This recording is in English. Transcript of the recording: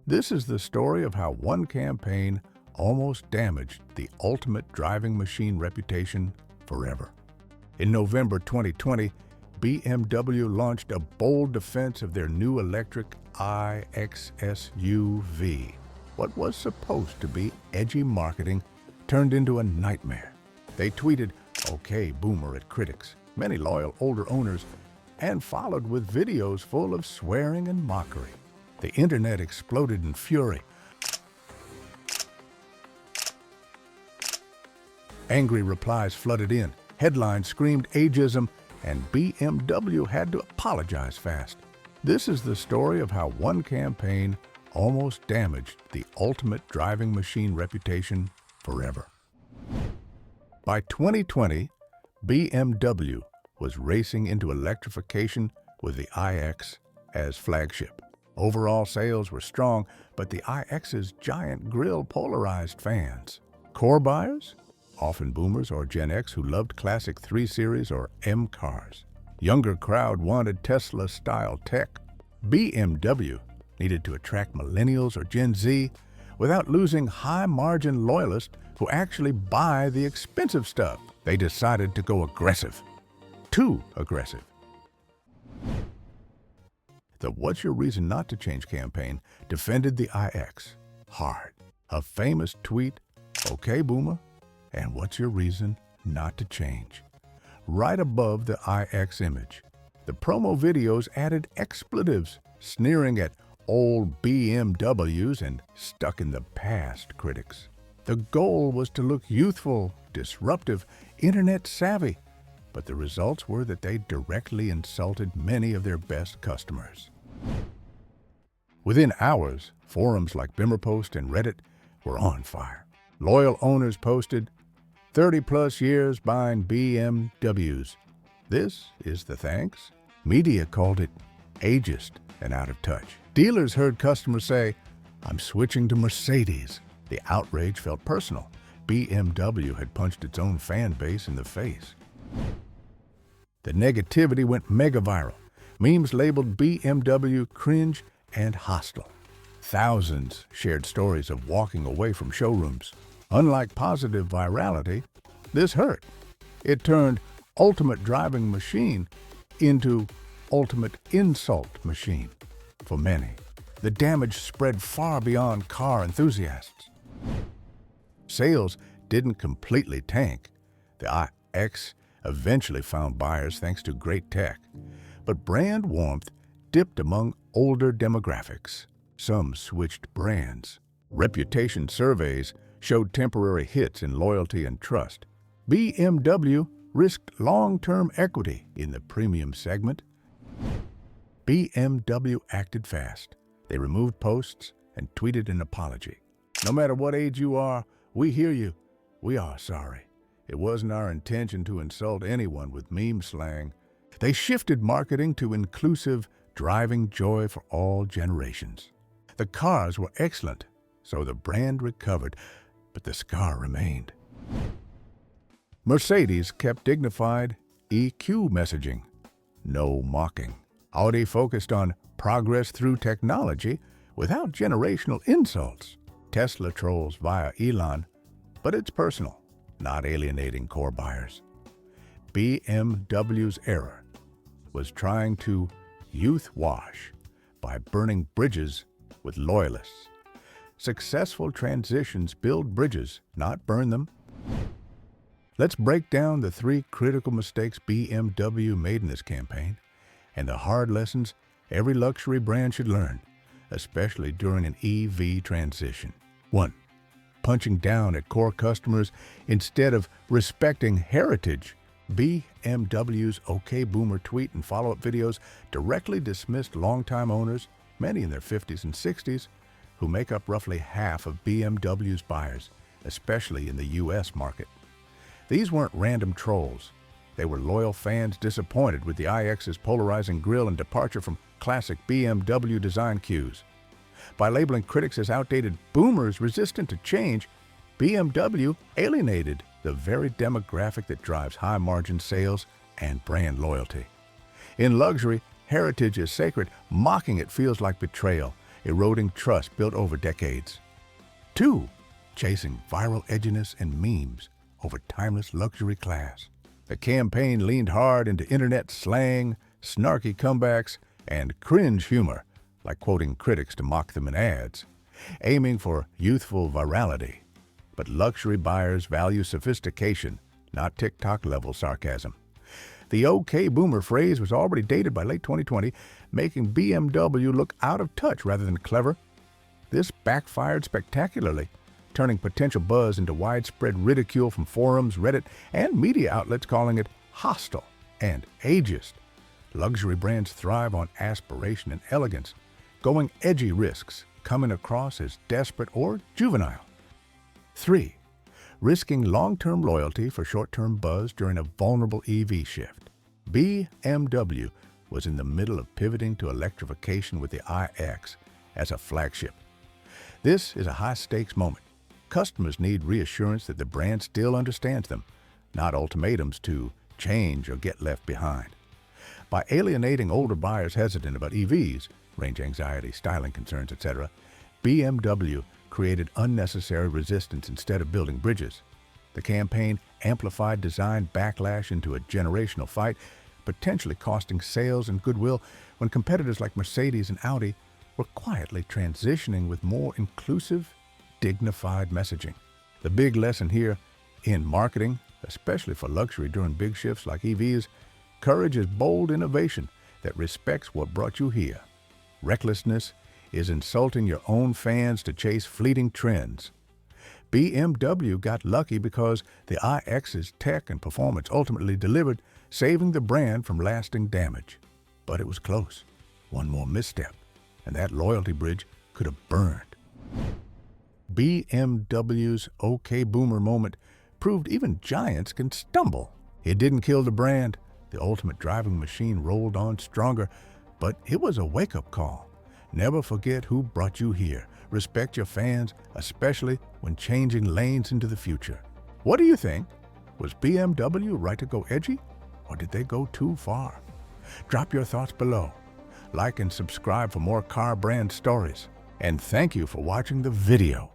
This is the story of how one campaign almost damaged the ultimate driving machine reputation forever. In November 2020, BMW launched a bold defense of their new electric iX SUV. What was supposed to be edgy marketing turned into a nightmare. They tweeted, "Okay, boomer," at critics, many loyal older owners, and followed with videos full of swearing and mockery. The internet exploded in fury. Angry replies flooded in. Headlines screamed ageism, and BMW had to apologize fast. This is the story of how one campaign almost damaged the ultimate driving machine reputation forever. By 2020, BMW was racing into electrification with the iX as flagship. Overall sales were strong, but the iX's giant grille polarized fans. Core buyers? Often boomers or Gen X who loved classic 3 Series or M cars. Younger crowd wanted Tesla-style tech. BMW needed to attract millennials or Gen Z without losing high-margin loyalists who actually buy the expensive stuff. They decided to go aggressive. Too aggressive. The "What's Your Reason Not to Change" campaign defended the iX hard. A famous tweet, "Okay, boomer, and what's your reason not to change?" right above the iX image. The promo videos added expletives, sneering at old BMWs and stuck-in-the-past critics. The goal was to look youthful, disruptive, internet-savvy, but the results were that they directly insulted many of their best customers. Within hours, forums like Bimmerpost and Reddit were on fire. Loyal owners posted, "30-plus years buying BMWs. This is the thanks." Media called it ageist and out of touch. Dealers heard customers say, "I'm switching to Mercedes." The outrage felt personal. BMW had punched its own fan base in the face. The negativity went mega viral. Memes labeled BMW cringe and hostile. Thousands shared stories of walking away from showrooms. Unlike positive virality, this hurt. It turned ultimate driving machine into ultimate insult machine for many. The damage spread far beyond car enthusiasts. Sales didn't completely tank. The iX eventually found buyers thanks to great tech, but brand warmth dipped among older demographics. Some switched brands. Reputation surveys showed temporary hits in loyalty and trust. BMW risked long-term equity in the premium segment. BMW acted fast. They removed posts and tweeted an apology. "No matter what age you are, we hear you. We are sorry. It wasn't our intention to insult anyone with meme slang." They shifted marketing to inclusive, driving joy for all generations. The cars were excellent, so the brand recovered, but the scar remained. Mercedes kept dignified EQ messaging, no mocking. Audi focused on progress through technology without generational insults. Tesla trolls via Elon, but it's personal, not alienating core buyers. BMW's error was trying to youth wash by burning bridges with loyalists. Successful transitions build bridges, not burn them. Let's break down the 3 critical mistakes BMW made in this campaign and the hard lessons every luxury brand should learn, especially during an EV transition. 1. Punching down at core customers instead of respecting heritage. BMW's "Okay Boomer" tweet and follow-up videos directly dismissed longtime owners, many in their 50s and 60s, who make up roughly half of BMW's buyers, especially in the U.S. market. These weren't random trolls. They were loyal fans disappointed with the iX's polarizing grille and departure from classic BMW design cues. By labeling critics as outdated boomers resistant to change, BMW alienated the very demographic that drives high-margin sales and brand loyalty. In luxury, heritage is sacred. Mocking it feels like betrayal. eroding trust built over decades. 2. Chasing viral edginess and memes over timeless luxury class. The campaign leaned hard into internet slang, snarky comebacks, and cringe humor, like quoting critics to mock them in ads, aiming for youthful virality. But luxury buyers value sophistication, not TikTok-level sarcasm. The OK Boomer phrase was already dated by late 2020, making BMW look out of touch rather than clever. This backfired spectacularly, turning potential buzz into widespread ridicule from forums, Reddit, and media outlets calling it hostile and ageist. Luxury brands thrive on aspiration and elegance, going edgy risks, coming across as desperate or juvenile. 3. Risking long-term loyalty for short-term buzz during a vulnerable EV shift. BMW was in the middle of pivoting to electrification with the iX as a flagship. This is a high-stakes moment. Customers need reassurance that the brand still understands them, not ultimatums to change or get left behind. By alienating older buyers hesitant about EVs, range anxiety, styling concerns, etc., BMW created unnecessary resistance instead of building bridges. The campaign amplified design backlash into a generational fight, potentially costing sales and goodwill when competitors like Mercedes and Audi were quietly transitioning with more inclusive, dignified messaging. The big lesson here in marketing, especially for luxury during big shifts like EVs, courage is bold innovation that respects what brought you here. Recklessness is insulting your own fans to chase fleeting trends. BMW got lucky because the iX's tech and performance ultimately delivered, saving the brand from lasting damage. But it was close. One more misstep, and that loyalty bridge could have burned. BMW's OK Boomer moment proved even giants can stumble. It didn't kill the brand. The ultimate driving machine rolled on stronger, but it was a wake-up call. Never forget who brought you here. Respect your fans, especially when changing lanes into the future. What do you think? Was BMW right to go edgy, or did they go too far? Drop your thoughts below. Like and subscribe for more car brand stories. And thank you for watching the video.